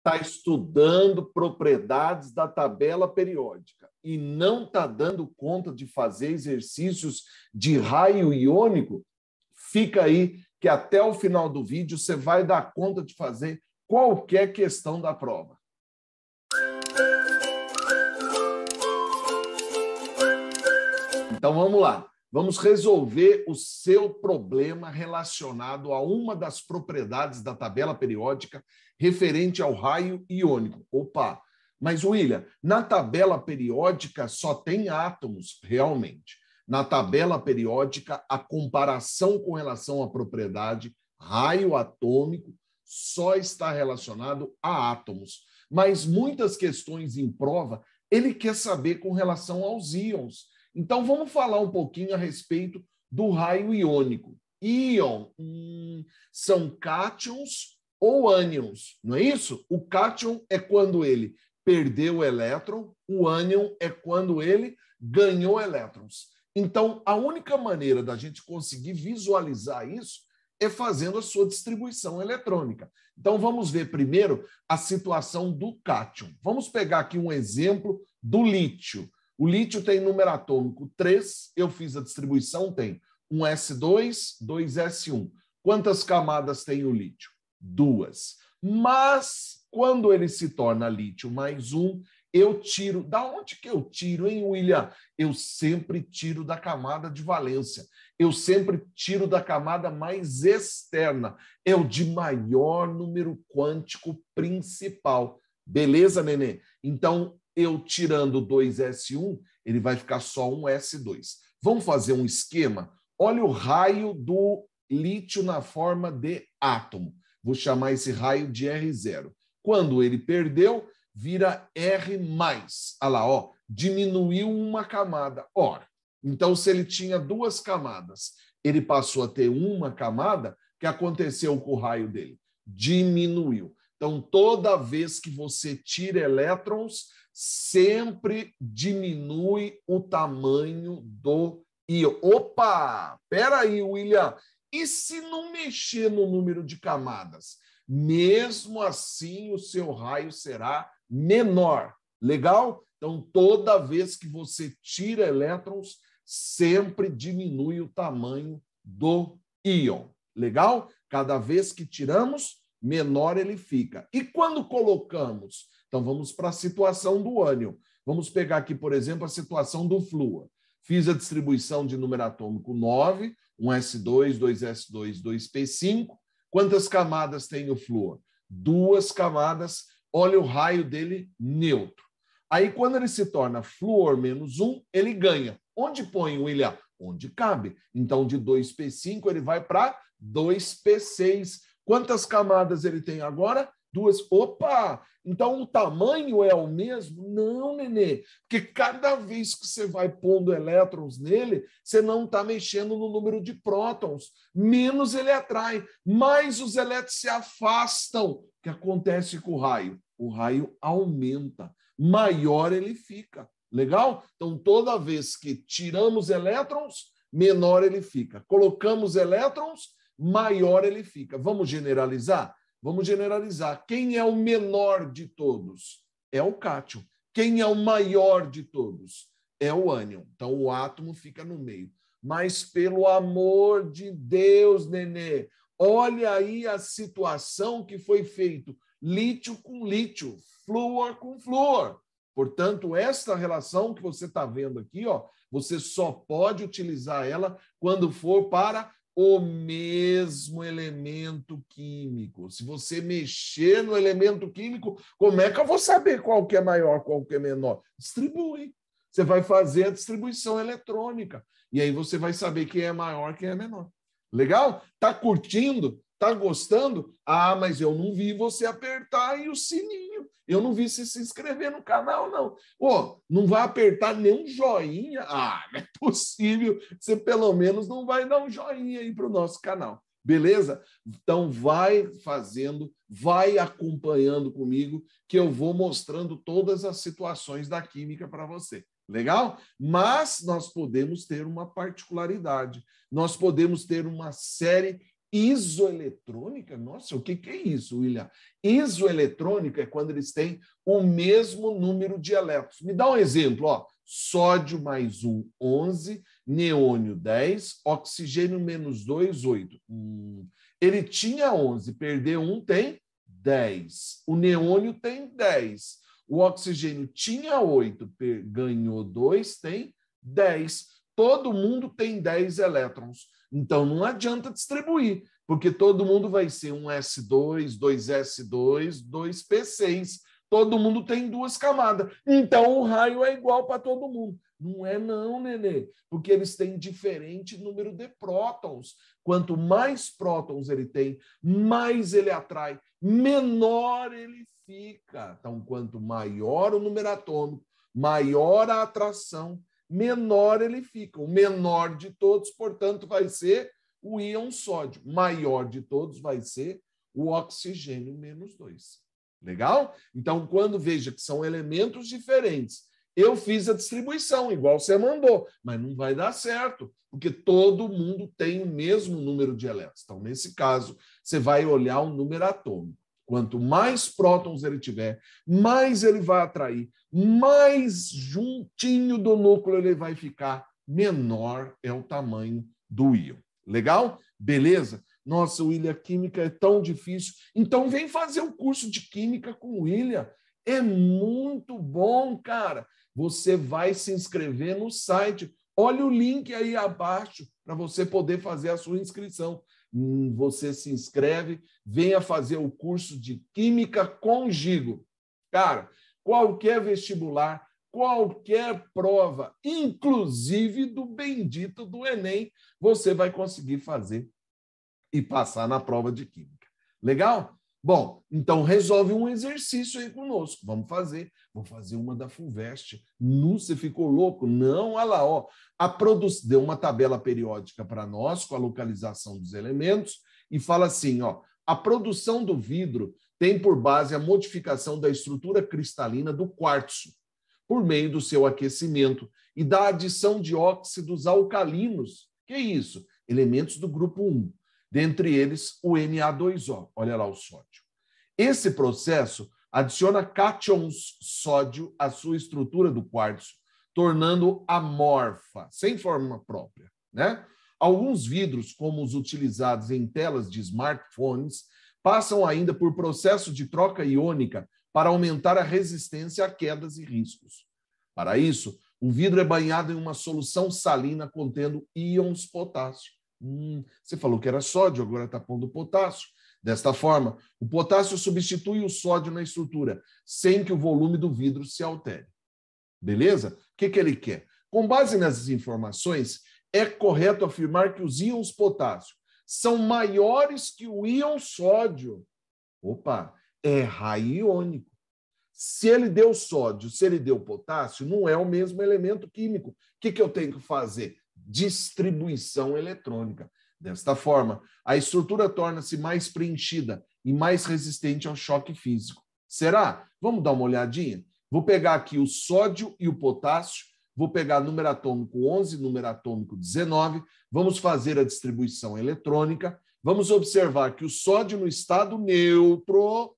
está estudando propriedades da tabela periódica e não está dando conta de fazer exercícios de raio iônico, fica aí que até o final do vídeo você vai dar conta de fazer qualquer questão da prova. Então vamos lá. Vamos resolver o seu problema relacionado a uma das propriedades da tabela periódica referente ao raio iônico. Opa! Mas, William, na tabela periódica só tem átomos, realmente. Na tabela periódica, a comparação com relação à propriedade raio atômico só está relacionado a átomos. Mas muitas questões em prova, ele quer saber com relação aos íons. Então, vamos falar um pouquinho a respeito do raio iônico. Íon são cátions ou ânions, não é isso? O cátion é quando ele perdeu o elétron, o ânion é quando ele ganhou elétrons. Então, a única maneira da gente conseguir visualizar isso é fazendo a sua distribuição eletrônica. Então, vamos ver primeiro a situação do cátion. Vamos pegar aqui um exemplo do lítio. O lítio tem número atômico 3, eu fiz a distribuição, tem um S2, 2S1. Quantas camadas tem o lítio? 2. Mas, quando ele se torna lítio mais 1, eu tiro... Da onde que eu tiro, hein, William? Eu sempre tiro da camada de valência. Eu sempre tiro da camada mais externa. É o de maior número quântico principal. Beleza, nenê? Então, eu tirando 2S1, ele vai ficar só um S2. Vamos fazer um esquema? Olha o raio do lítio na forma de átomo. Vou chamar esse raio de R0. Quando ele perdeu, vira R+. Olha lá, ó, diminuiu uma camada. Ora, então se ele tinha 2 camadas, ele passou a ter uma camada, o que aconteceu com o raio dele? Diminuiu. Então, toda vez que você tira elétrons, sempre diminui o tamanho do íon. Opa! Peraí, William. E se não mexer no número de camadas? Mesmo assim, o seu raio será menor. Legal? Então, toda vez que você tira elétrons, sempre diminui o tamanho do íon. Legal? Cada vez que tiramos, menor ele fica. E quando colocamos? Então, vamos para a situação do ânion. Vamos pegar aqui, por exemplo, a situação do flúor. Fiz a distribuição de número atômico 9, um S2, 2S2, 2P5. Quantas camadas tem o flúor? 2 camadas. Olha o raio dele neutro. Aí, quando ele se torna flúor menos 1, ele ganha. Onde põe, William? Onde cabe. Então, de 2P5, ele vai para 2P6. Quantas camadas ele tem agora? 2. Opa! Então o tamanho é o mesmo? Não, nenê. Porque cada vez que você vai pondo elétrons nele, você não está mexendo no número de prótons. Menos ele atrai, mais os elétrons se afastam. O que acontece com o raio? O raio aumenta. Maior ele fica. Legal? Então toda vez que tiramos elétrons, menor ele fica. Colocamos elétrons, maior ele fica. Vamos generalizar? Vamos generalizar. Quem é o menor de todos? É o cátion. Quem é o maior de todos? É o ânion. Então, o átomo fica no meio. Mas, pelo amor de Deus, nenê, olha aí a situação que foi feito. Lítio com lítio, flúor com flúor. Portanto, esta relação que você está vendo aqui, ó, você só pode utilizar ela quando for para o mesmo elemento químico. Se você mexer no elemento químico, como é que eu vou saber qual que é maior, qual que é menor? Distribui. Você vai fazer a distribuição eletrônica. E aí você vai saber quem é maior, quem é menor. Legal? Tá curtindo? Tá gostando? Ah, mas eu não vi você apertar aí o sininho. Eu não vi você se inscrever no canal, não. Pô, não vai apertar nenhum joinha? Ah, não é possível. Você pelo menos não vai dar um joinha aí para o nosso canal. Beleza? Então vai fazendo, vai acompanhando comigo, que eu vou mostrando todas as situações da química para você. Legal? Mas nós podemos ter uma particularidade. Nós podemos ter uma série Isoeletrônica? Nossa, o que é isso, William? Isoeletrônica é quando eles têm o mesmo número de elétrons. Me dá um exemplo, ó. Sódio mais 1, 11, neônio 10, oxigênio menos 2, 8. Ele tinha 11, perdeu 1, tem 10. O neônio tem 10. O oxigênio tinha 8, ganhou 2, tem 10. Todo mundo tem 10 elétrons. Então, não adianta distribuir, porque todo mundo vai ser um S2, 2S2, 2P6. Todo mundo tem 2 camadas. Então, o raio é igual para todo mundo. Não é não, Nenê, porque eles têm diferente número de prótons. Quanto mais prótons ele tem, mais ele atrai, menor ele fica. Então, quanto maior o número atômico, maior a atração, menor ele fica. O menor de todos, portanto, vai ser o íon sódio. Maior de todos vai ser o oxigênio menos 2. Legal? Então, quando veja que são elementos diferentes, eu fiz a distribuição, igual você mandou, mas não vai dar certo, porque todo mundo tem o mesmo número de elétrons. Então, nesse caso, você vai olhar o número atômico. Quanto mais prótons ele tiver, mais ele vai atrair, mais juntinho do núcleo ele vai ficar, menor é o tamanho do íon. Legal? Beleza? Nossa, William, química é tão difícil. Então, vem fazer um curso de química com o William. É muito bom, cara. Você vai se inscrever no site. Olha o link aí abaixo para você poder fazer a sua inscrição. Você se inscreve, venha fazer o curso de Química com Gigo. Cara, qualquer vestibular, qualquer prova, inclusive do bendito do Enem, você vai conseguir fazer e passar na prova de Química. Legal? Bom, então resolve um exercício aí conosco. Vamos fazer. Vou fazer uma da FUVEST. Você ficou louco? Não, olha lá, ó. Deu uma tabela periódica para nós com a localização dos elementos e fala assim, ó, a produção do vidro tem por base a modificação da estrutura cristalina do quartzo por meio do seu aquecimento e da adição de óxidos alcalinos. Que é isso? Elementos do grupo 1. Dentre eles, o Na2O. Olha lá o sódio. Esse processo adiciona cátions sódio à sua estrutura do quartzo, tornando amorfa, sem forma própria, né? Alguns vidros, como os utilizados em telas de smartphones, passam ainda por processo de troca iônica para aumentar a resistência a quedas e riscos. Para isso, o vidro é banhado em uma solução salina contendo íons potássio. Você falou que era sódio, agora está pondo potássio. Desta forma, o potássio substitui o sódio na estrutura, sem que o volume do vidro se altere. Beleza? O que ele quer? Com base nessas informações, é correto afirmar que os íons potássio são maiores que o íon sódio. Opa, é raio iônico. Se ele deu sódio, se ele deu potássio, não é o mesmo elemento químico. O que eu tenho que fazer? Distribuição eletrônica. Desta forma, a estrutura torna-se mais preenchida e mais resistente ao choque físico. Será? Vamos dar uma olhadinha? Vou pegar aqui o sódio e o potássio, vou pegar número atômico 11, número atômico 19, vamos fazer a distribuição eletrônica, vamos observar que o sódio no estado neutro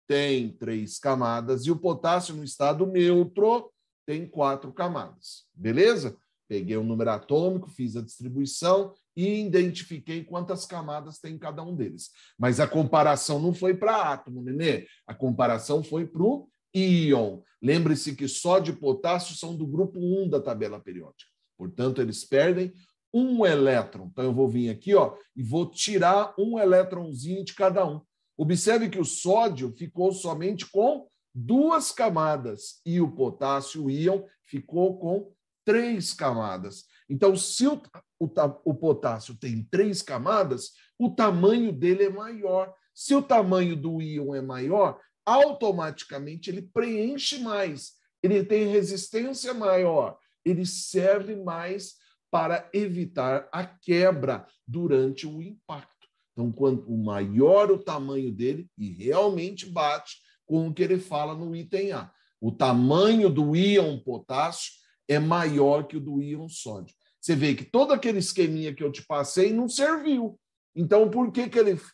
tem 3 camadas e o potássio no estado neutro tem 4 camadas. Beleza? Peguei o número atômico, fiz a distribuição e identifiquei quantas camadas tem cada um deles. Mas a comparação não foi para átomo, Nenê. A comparação foi para o íon. Lembre-se que sódio e potássio são do grupo 1 da tabela periódica. Portanto, eles perdem um elétron. Então, eu vou vir aqui, ó, e vou tirar um elétronzinho de cada um. Observe que o sódio ficou somente com 2 camadas e o potássio, o íon, ficou com 3 camadas. Então, se o potássio tem 3 camadas, o tamanho dele é maior. Se o tamanho do íon é maior, automaticamente ele preenche mais, ele tem resistência maior, ele serve mais para evitar a quebra durante o impacto. Então, quanto maior o tamanho dele, e realmente bate com o que ele fala no item A, o tamanho do íon potássio é maior que o do íon sódio. Você vê que todo aquele esqueminha que eu te passei não serviu. Então,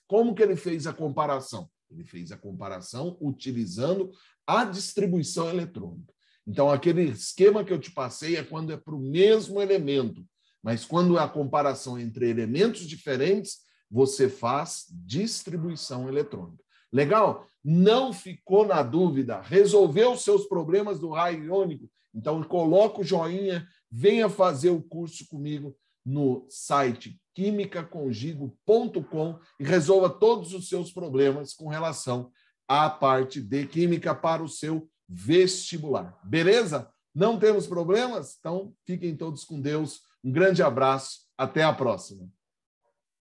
como que ele fez a comparação? Ele fez a comparação utilizando a distribuição eletrônica. Então, aquele esquema que eu te passei é quando é para o mesmo elemento, mas quando é a comparação entre elementos diferentes, você faz distribuição eletrônica. Legal? Não ficou na dúvida? Resolveu os seus problemas do raio iônico? Então, coloca o joinha, venha fazer o curso comigo no site quimicacongigo.com e resolva todos os seus problemas com relação à parte de química para o seu vestibular. Beleza? Não temos problemas? Então, fiquem todos com Deus. Um grande abraço. Até a próxima.